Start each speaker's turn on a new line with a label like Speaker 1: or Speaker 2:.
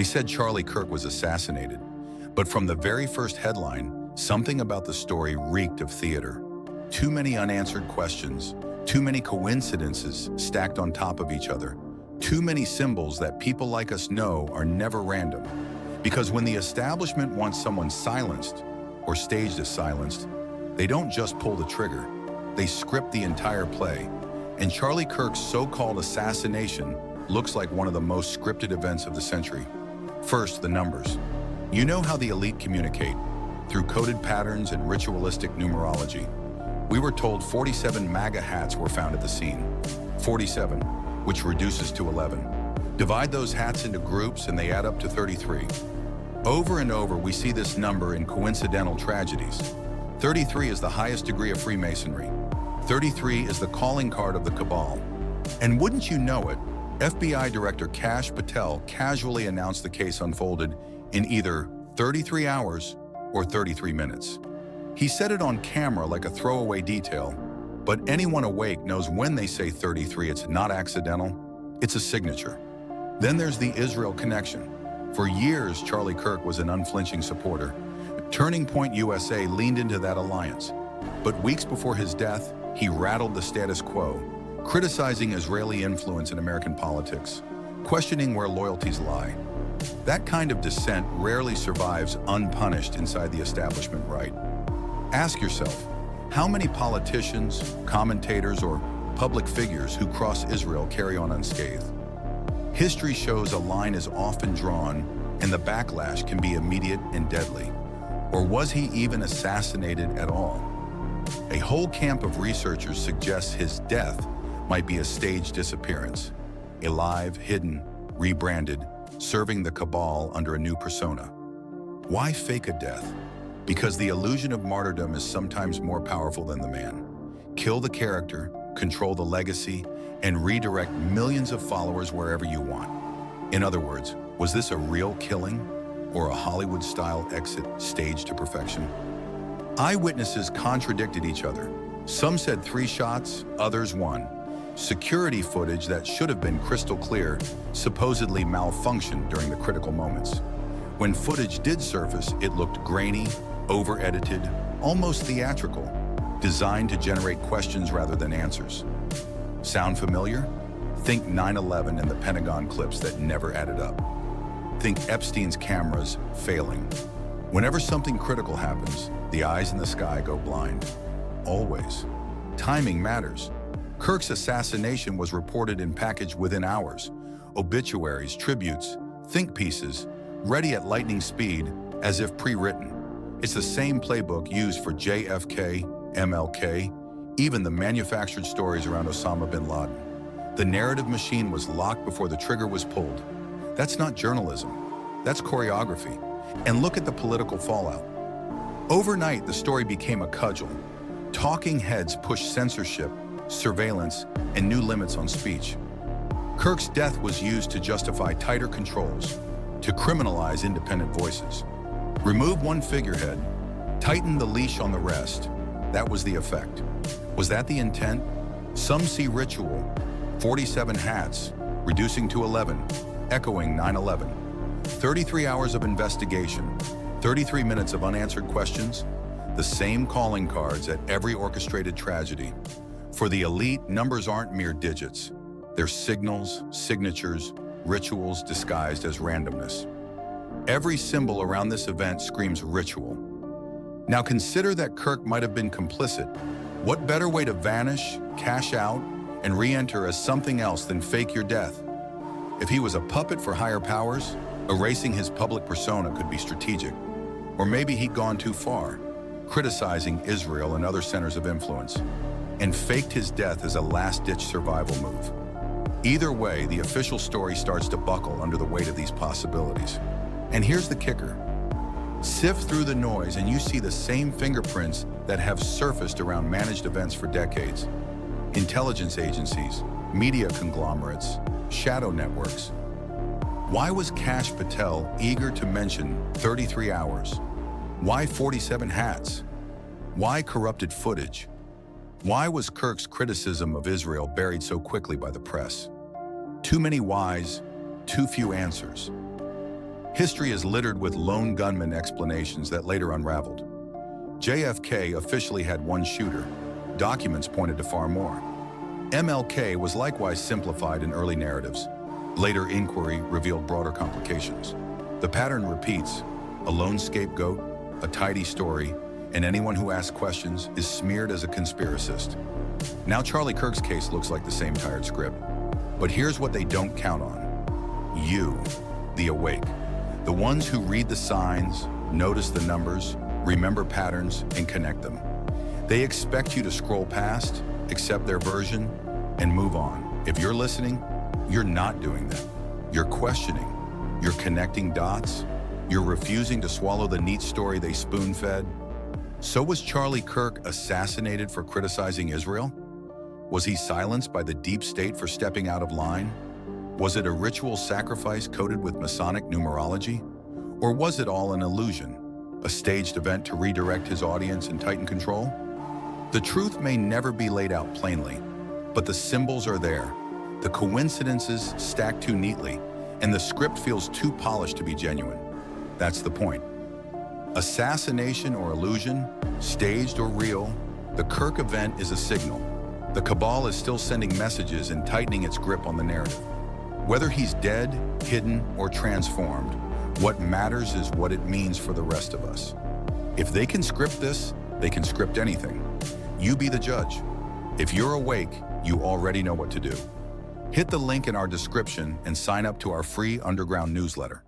Speaker 1: said Charlie Kirk was assassinated, but from the very first headline, something about the story reeked of theater. Too many unanswered questions, too many coincidences stacked on top of each other, too many symbols that people like us know are never random. Because when the establishment wants someone silenced, or staged as silenced, they don't just pull the trigger, they script the entire play. And Charlie Kirk's so-called assassination looks like one of the most scripted events of the century. First, the numbers. You know how the elite communicate, through coded patterns and ritualistic numerology. We were told 47 MAGA hats were found at the scene. 47, which reduces to 11. Divide those hats into groups and they add up to 33. Over and over, we see this number in coincidental tragedies. 33 is the highest degree of Freemasonry. 33 is the calling card of the cabal. And wouldn't you know it, FBI Director Kash Patel casually announced the case unfolded in either 33 hours or 33 minutes. He said it on camera like a throwaway detail, but anyone awake knows when they say 33, it's not accidental, it's a signature. Then there's the Israel connection. For years, Charlie Kirk was an unflinching supporter. Turning Point USA leaned into that alliance. But weeks before his death, he rattled the status quo, criticizing Israeli influence in American politics, questioning where loyalties lie. That kind of dissent rarely survives unpunished inside the establishment, right? Ask yourself, how many politicians, commentators, or public figures who cross Israel carry on unscathed? History shows a line is often drawn, and the backlash can be immediate and deadly. Or was he even assassinated at all? A whole camp of researchers suggests his death might be a staged disappearance, alive, hidden, rebranded, serving the cabal under a new persona. Why fake a death? Because the illusion of martyrdom is sometimes more powerful than the man. Kill the character, control the legacy, and redirect millions of followers wherever you want. In other words, was this a real killing or a Hollywood-style exit staged to perfection? Eyewitnesses contradicted each other. Some said 3 shots, others 1. Security footage that should have been crystal clear supposedly malfunctioned during the critical moments. When footage did surface, it looked grainy, over-edited, almost theatrical, designed to generate questions rather than answers. Sound familiar? Think 9/11 and the Pentagon clips that never added up. Think Epstein's cameras failing. Whenever something critical happens, the eyes in the sky go blind. Always. Timing matters. Kirk's assassination was reported and packaged within hours. Obituaries, tributes, think pieces, ready at lightning speed, as if pre-written. It's the same playbook used for JFK, MLK, even the manufactured stories around Osama bin Laden. The narrative machine was locked before the trigger was pulled. That's not journalism. That's choreography. And look at the political fallout. Overnight, the story became a cudgel. Talking heads pushed censorship, surveillance, and new limits on speech. Kirk's death was used to justify tighter controls, to criminalize independent voices. Remove one figurehead, tighten the leash on the rest. That was the effect. Was that the intent? Some see ritual, 47 hats, reducing to 11, echoing 9/11. 33 hours of investigation, 33 minutes of unanswered questions, the same calling cards at every orchestrated tragedy. For the elite, numbers aren't mere digits. They're signals, signatures, rituals disguised as randomness. Every symbol around this event screams ritual. Now consider that Kirk might have been complicit. What better way to vanish, cash out, and re-enter as something else than fake your death? If he was a puppet for higher powers, erasing his public persona could be strategic. Or maybe he'd gone too far, criticizing Israel and other centers of influence, and faked his death as a last-ditch survival move. Either way, the official story starts to buckle under the weight of these possibilities. And here's the kicker. Sift through the noise and you see the same fingerprints that have surfaced around managed events for decades. Intelligence agencies, media conglomerates, shadow networks. Why was Kash Patel eager to mention 33 hours? Why 47 hats? Why corrupted footage? Why was Kirk's criticism of Israel buried so quickly by the press? Too many whys, too few answers. History is littered with lone gunman explanations that later unraveled. JFK officially had one shooter. Documents pointed to far more. MLK was likewise simplified in early narratives. Later inquiry revealed broader complications. The pattern repeats: a lone scapegoat, a tidy story, and anyone who asks questions is smeared as a conspiracist. Now Charlie Kirk's case looks like the same tired script. But here's what they don't count on. You, the awake. The ones who read the signs, notice the numbers, remember patterns, and connect them. They expect you to scroll past, accept their version, and move on. If you're listening, you're not doing that. You're questioning. You're connecting dots. You're refusing to swallow the neat story they spoon-fed. So was Charlie Kirk assassinated for criticizing Israel? Was he silenced by the deep state for stepping out of line? Was it a ritual sacrifice coded with Masonic numerology? Or was it all an illusion, a staged event to redirect his audience and tighten control? The truth may never be laid out plainly, but the symbols are there. The coincidences stack too neatly, and the script feels too polished to be genuine. That's the point. Assassination or illusion, staged or real, the Kirk event is a signal. The cabal is still sending messages and tightening its grip on the narrative. Whether he's dead, hidden, or transformed, what matters is what it means for the rest of us. If they can script this, they can script anything. You be the judge. If you're awake, you already know what to do. Hit the link in our description and sign up to our free underground newsletter.